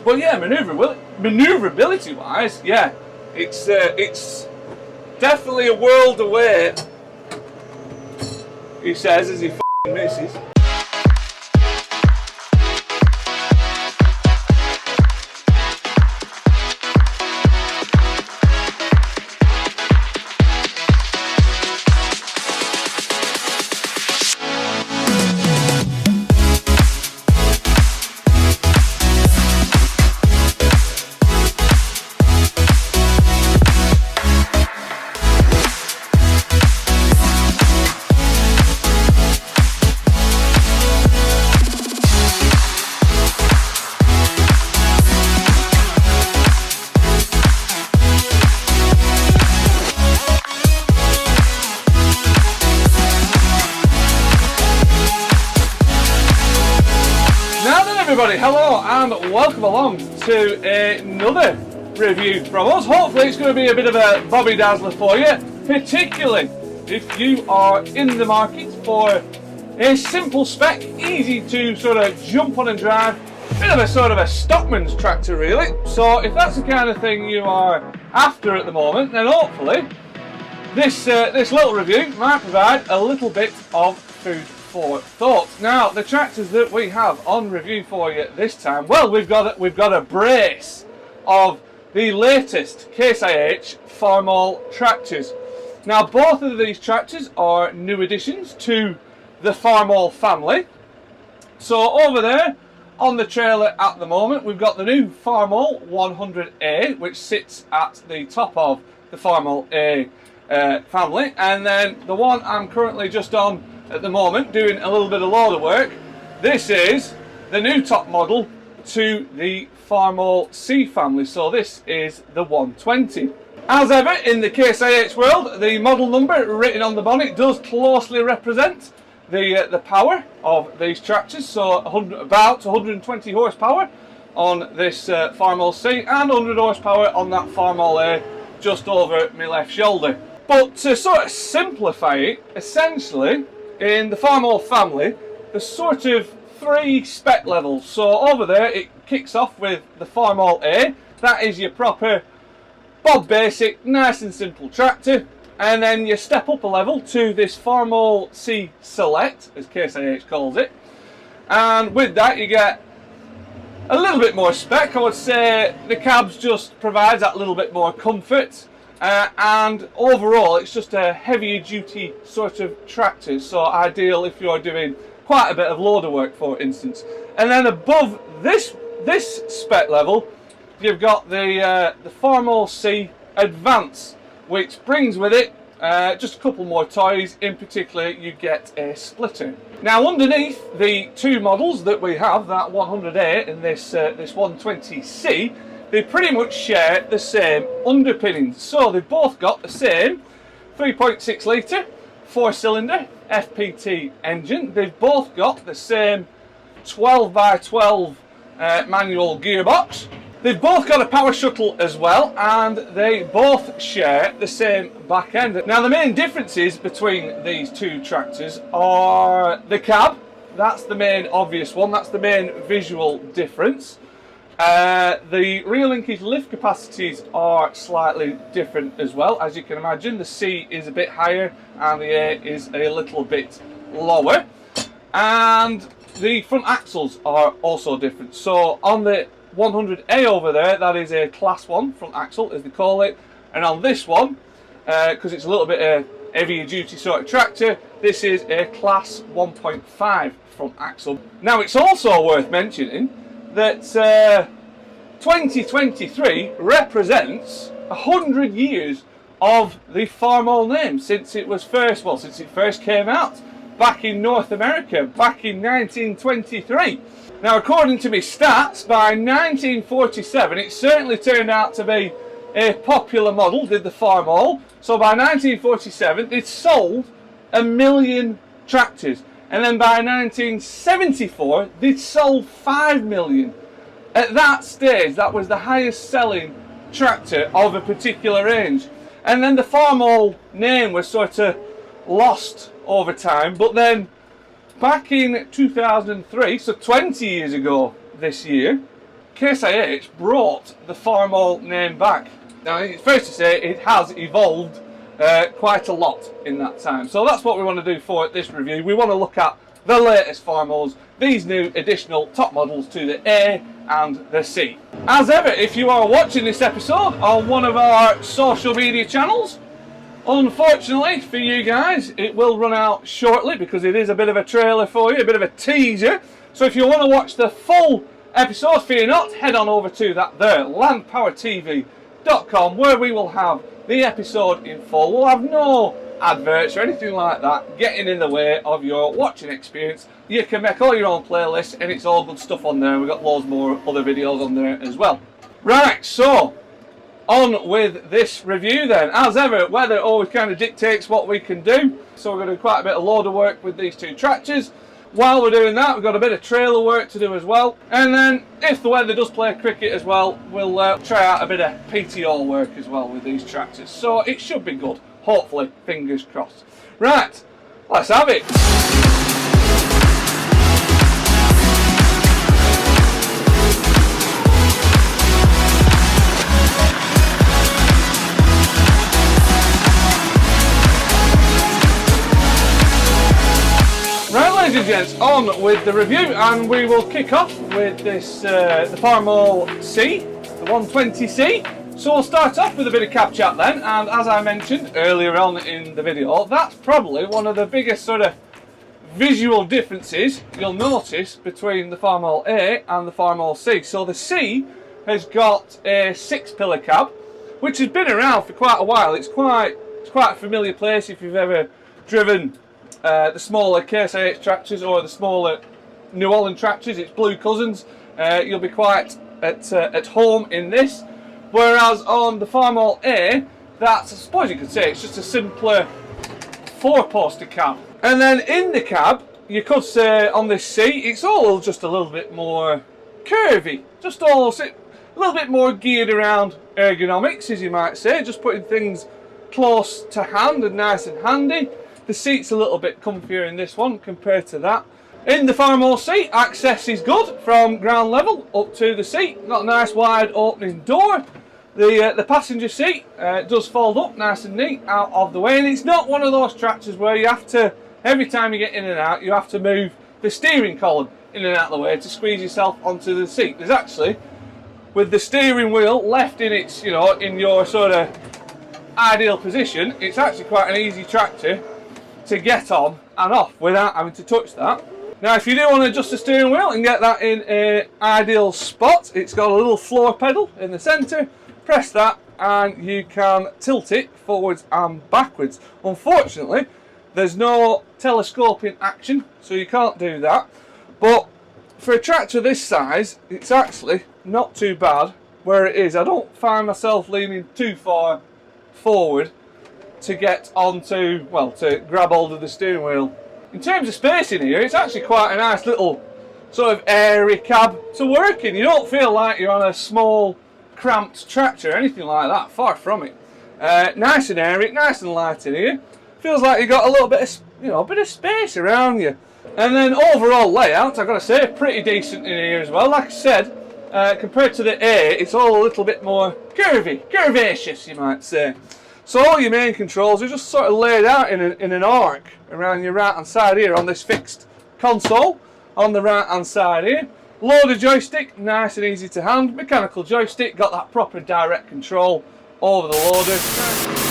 But yeah, maneuverability wise, yeah, it's definitely a world away, he says as he f***ing misses. Everybody, hello and welcome along to another review from us. Hopefully it's going to be a bit of a bobby dazzler for you, particularly if you are in the market for a simple spec, easy to sort of jump on and drive, bit of a sort of a stockman's tractor really. So if that's the kind of thing you are after at the moment, then hopefully this little review might provide a little bit of food for thought. Now, the tractors that we have on review for you this time, well, we've got a brace of the latest Case IH Farmall tractors. Now, both of these tractors are new additions to the Farmall family. So over there on the trailer at the moment, we've got the new Farmall 100A, which sits at the top of the Farmall A family, and then the one I'm currently just on at the moment, doing a little bit of loader work. This is the new top model to the Farmall C family, so this is the 120. As ever in the Case IH world, the model number written on the bonnet does closely represent the power of these tractors, so about 120 horsepower on this Farmall C and 100 horsepower on that Farmall A just over my left shoulder. But to sort of simplify it, essentially in the Farmall family, there's sort of three spec levels. So over there it kicks off with the Farmall A. That is your proper Bob Basic, nice and simple tractor. And then you step up a level to this Farmall C Select, as Case IH calls it. And with that you get a little bit more spec. I would say the cabs just provides that little bit more comfort. And overall it's just a heavier duty sort of tractor, so ideal if you're doing quite a bit of loader work, for instance. And then above this spec level you've got the Farmall C Advance, which brings with it just a couple more toys. In particular you get a splitter. Now underneath the two models that we have, that 100A and this 120C, they pretty much share the same underpinnings. So they've both got the same 3.6 litre 4-cylinder FPT engine. They've both got the same 12x12 manual gearbox. They've both got a power shuttle as well, and they both share the same back end. Now the main differences between these two tractors are the cab. That's the main obvious one, that's the main visual difference. The rear linkage lift capacities are slightly different as well. As you can imagine, the C is a bit higher and the A is a little bit lower. And the front axles are also different. So on the 100A over there, that is a class 1 front axle as they call it. And on this one, because it's a little bit a heavier duty sort of tractor, this is a class 1.5 front axle. Now it's also worth mentioning that 2023 represents 100 years of the Farmall name since it first came out back in North America back in 1923. Now according to my stats, by 1947 it certainly turned out to be a popular model, did the Farmall. So by 1947 it sold 1 million tractors. And then by 1974, they'd sold 5 million. At that stage, that was the highest selling tractor of a particular range. And then the Farmall name was sort of lost over time. But then back in 2003, so 20 years ago this year, Case IH brought the Farmall name back. Now, it's fair to say it has evolved quite a lot in that time. So that's what we want to do for this review. We want to look at the latest Farmalls, these new additional top models to the A and the C. As ever, if you are watching this episode on one of our social media channels, unfortunately for you guys, it will run out shortly because it is a bit of a trailer for you, a bit of a teaser. So if you want to watch the full episode, fear not, head on over to that there, landpowertv.com, where we will have the episode in full. We'll have no adverts or anything like that getting in the way of your watching experience. You can make all your own playlists and it's all good stuff on there. We've got loads more other videos on there as well. Right, so on with this review then. As ever, weather always kind of dictates what we can do, so we're going to do quite a bit of loader work with these two tractors. While we're doing that, we've got a bit of trailer work to do as well, and then if the weather does play cricket as well, we'll try out a bit of PTO work as well with these tractors, so it should be good, hopefully, fingers crossed. Right, let's have it. Right, ladies and gents, on with the review, and we will kick off with this the Farmall C, the 120C. So we'll start off with a bit of cab chat then, and as I mentioned earlier on in the video, that's probably one of the biggest sort of visual differences you'll notice between the Farmall A and the Farmall C. So the C has got a 6-pillar cab, which has been around for quite a while. It's quite a familiar place if you've ever driven the smaller Case IH tractors or the smaller New Holland tractors. It's blue cousins. You'll be quite at home in this. Whereas on the Farmall A, that's, I suppose you could say, it's just a simpler 4-poster cab. And then in the cab, you could say on this C, it's all just a little bit more curvy. Just all a little bit more geared around ergonomics, as you might say. Just putting things close to hand and nice and handy. The seat's a little bit comfier in this one compared to that. In the Farmall seat, access is good from ground level up to the seat. Got a nice wide opening door. The passenger seat does fold up nice and neat out of the way, and it's not one of those tractors where you have to, every time you get in and out, you have to move the steering column in and out of the way to squeeze yourself onto the seat. There's actually, with the steering wheel left in its, in your sort of ideal position, it's actually quite an easy tractor to get on and off without having to touch that. Now if you do want to adjust the steering wheel and get that in an ideal spot, it's got a little floor pedal in the centre. Press that and you can tilt it forwards and backwards. Unfortunately, there's no telescoping action, so you can't do that. But for a tractor this size, it's actually not too bad where it is. I don't find myself leaning too far forward to get onto, well, to grab hold of the steering wheel. In terms of space in here, it's actually quite a nice little sort of airy cab to work in. You don't feel like you're on a small cramped tractor or anything like that, far from it. Nice and airy, nice and light in here. Feels like you've got a little bit of, a bit of space around you. And then overall layout, I've got to say, pretty decent in here as well. Like I said, compared to the A, it's all a little bit more curvaceous, you might say. So all your main controls are just sort of laid out in an arc around your right hand side here on this fixed console on the right hand side here. Loader joystick, nice and easy to hand. Mechanical joystick, got that proper direct control over the loader.